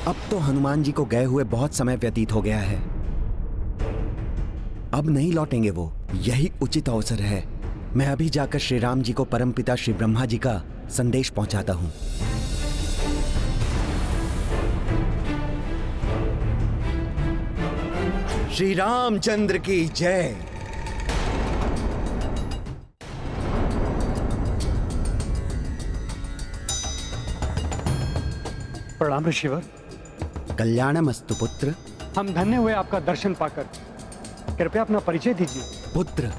अब तो हनुमान जी को गए हुए बहुत समय व्यतीत हो गया है। अब नहीं लौटेंगे वो, यही उचित अवसर है। मैं अभी जाकर श्री राम जी को परमपिता श्री ब्रह्मा जी का संदेश पहुंचाता हूं। श्री रामचंद्र की जय। प्रणाम ऋषिवर। कल्याणमस्तु पुत्र। हम धन्य हुए आपका दर्शन पाकर। कृपया अपना परिचय दीजिए। पुत्र,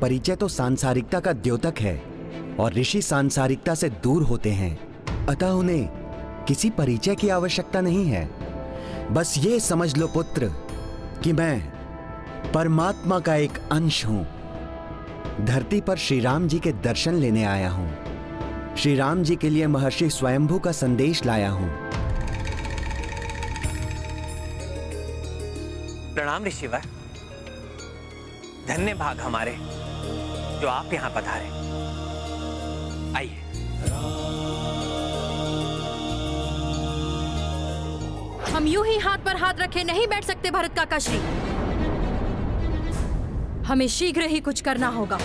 परिचय तो सांसारिकता का द्योतक है और ऋषि सांसारिकता से दूर होते हैं, अतः उन्हें किसी परिचय की आवश्यकता नहीं है। बस ये समझ लो पुत्र कि मैं परमात्मा का एक अंश हूं। धरती पर श्री राम जी के दर्शन लेने आया हूं। श्री राम जी के लिए महर्षि स्वयंभू का संदेश लाया हूं। प्रणाम ऋषिवर। धन्य भाग हमारे जो आप यहां पधारे। आइए। हम यूं ही हाथ पर हाथ रखे नहीं बैठ सकते भरत काका श्री। हमें शीघ्र ही कुछ करना होगा।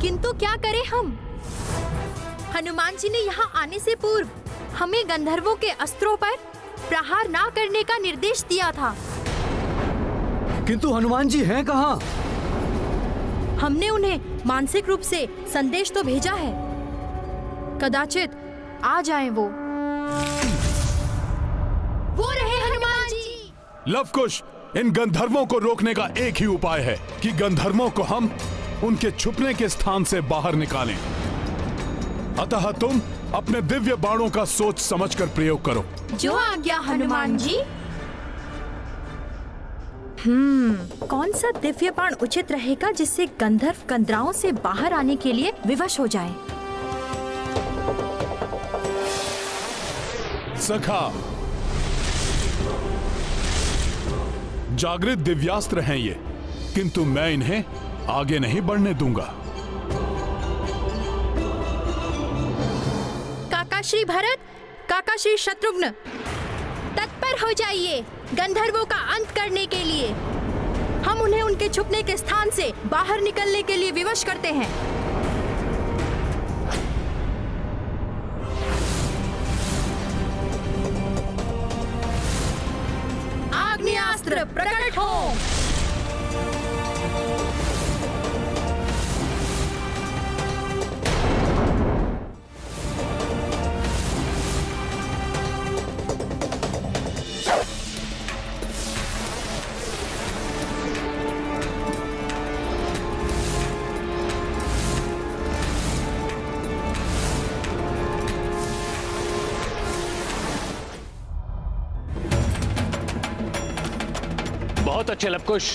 किंतु क्या करें हम? हनुमान जी ने यहाँ आने से पूर्व हमें गंधर्वों के अस्त्रों पर प्रहार ना करने का निर्देश दिया था। किंतु हनुमान जी हैं कहाँ? हमने उन्हें मानसिक रूप से संदेश तो भेजा है, कदाचित आ जाएं वो। वो रहे हनुमान जी। लवकुश, इन गंधर्वों को रोकने का एक ही उपाय है कि गंधर्वों को हम उनके छुपने के स्थान से बाहर निकालें। अतः तुम अपने दिव्य बाणों का सोच समझकर प्रयोग करो। जो आज्ञा हनुमान जी। कौन सा दिव्य बाण उचित रहेगा जिससे गंधर्व गंधराओं से बाहर आने के लिए विवश हो जाएं? सखा, जागृत दिव्यास्त्र हैं ये, किंतु मैं इन्हें आगे नहीं बढ़ने दूंगा। काका श्री भरत, काका श्री शत्रुघ्न, तत्पर हो जाइए गंधर्वों का अंत करने के लिए। हम उन्हें उनके छुपने के स्थान से बाहर निकलने के लिए विवश करते हैं। आग्नेयास्त्र प्रकट हो। बहुत अच्छे लवकुश,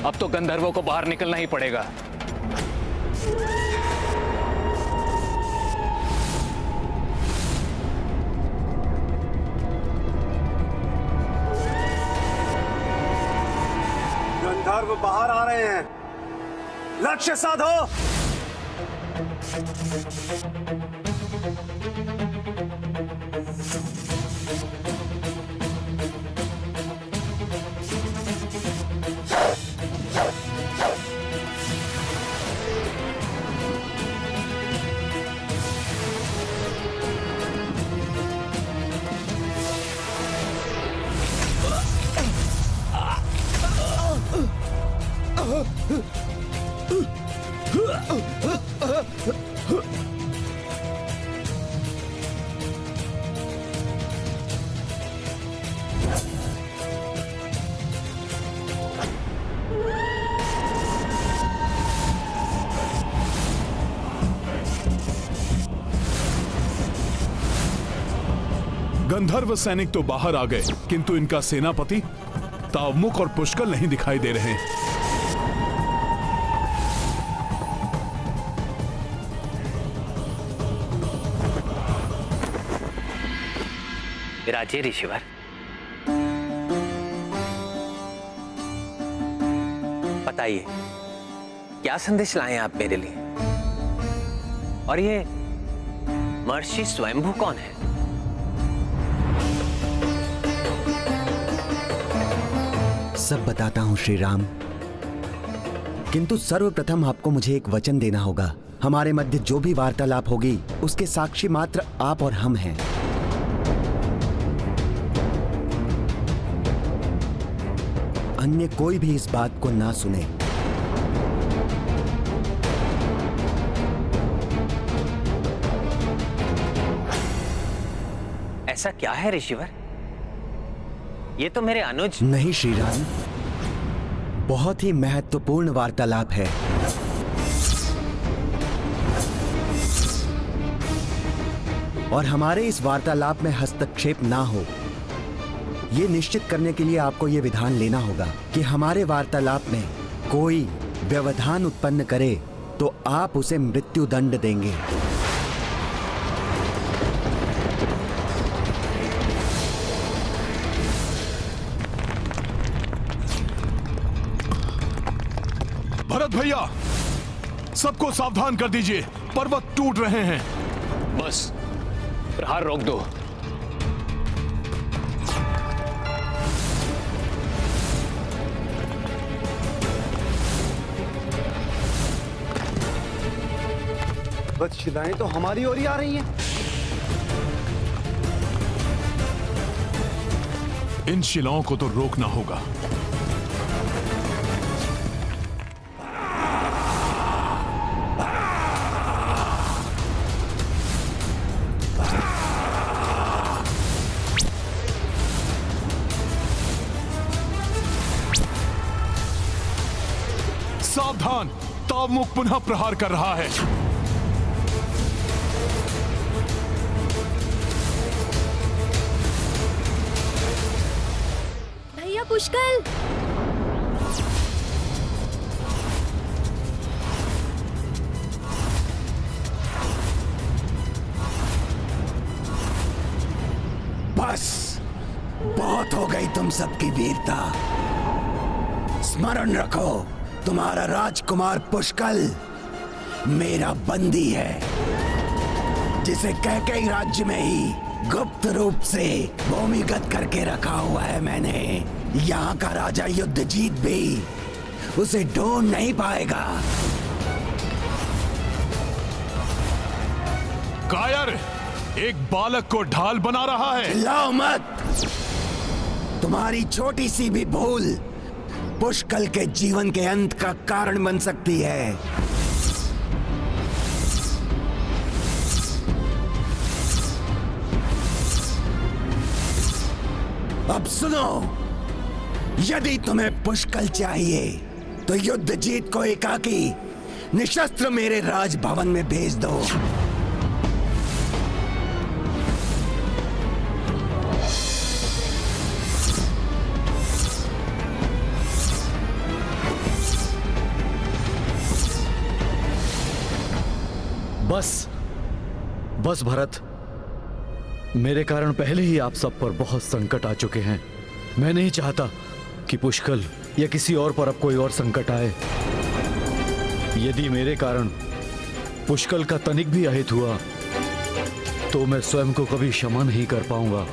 अब तो गंधर्वों को बाहर निकलना ही पड़ेगा। गंधर्व बाहर आ रहे हैं, लक्ष्य साधो। गंधर्व सैनिक तो बाहर आ गए, किंतु इनका सेनापति तावमुख और पुष्कल नहीं दिखाई दे रहे। विराजिए ऋषिवर। बताइए, क्या संदेश लाए आप मेरे लिए? और ये महर्षि स्वयंभू कौन है? सब बताता हूँ श्री राम, किंतु सर्वप्रथम आपको मुझे एक वचन देना होगा। हमारे मध्य जो भी वार्तालाप होगी उसके साक्षी मात्र आप और हम हैं। अन्य कोई भी इस बात को ना सुने। ऐसा क्या है ऋषिवर? ये तो मेरे अनुज। नहीं श्री राम, बहुत ही महत्वपूर्ण वार्तालाप है। और हमारे इस वार्तालाप में हस्तक्षेप ना हो, ये निश्चित करने के लिए आपको ये विधान लेना होगा कि हमारे वार्तालाप में कोई व्यवधान उत्पन्न करे तो आप उसे मृत्यु दंड देंगे। भरत भैया, सबको सावधान कर दीजिए, पर्वत टूट रहे हैं। बस प्रहार रोक दो। बस शिलाएं तो हमारी ओर ही आ रही हैं। इन शिलाओं को तो रोकना होगा। सावधान, तावमुख पुनः प्रहार कर रहा है। भैया पुष्कल, बस बहुत हो गई तुम सबकी वीरता। स्मरण रखो, तुम्हारा राजकुमार पुष्कल मेरा बंदी है, जिसे कैकेयी राज्य में ही गुप्त रूप से भूमिगत करके रखा हुआ है मैंने। यहाँ का राजा युद्धजीत भी उसे ढूंढ नहीं पाएगा। कायर एक बालक को ढाल बना रहा है। चिल्लाओ मत, तुम्हारी छोटी सी भी भूल पुष्कल के जीवन के अंत का कारण बन सकती है। अब सुनो, यदि तुम्हें पुष्कल चाहिए तो युद्धजीत को एकाकी निशस्त्र मेरे राजभवन में भेज दो। बस भरत, मेरे कारण पहले ही आप सब पर बहुत संकट आ चुके हैं। मैं नहीं चाहता कि पुष्कल या किसी और पर अब कोई और संकट आए। यदि मेरे कारण पुष्कल का तनिक भी अहित हुआ तो मैं स्वयं को कभी क्षमा नहीं कर पाऊंगा।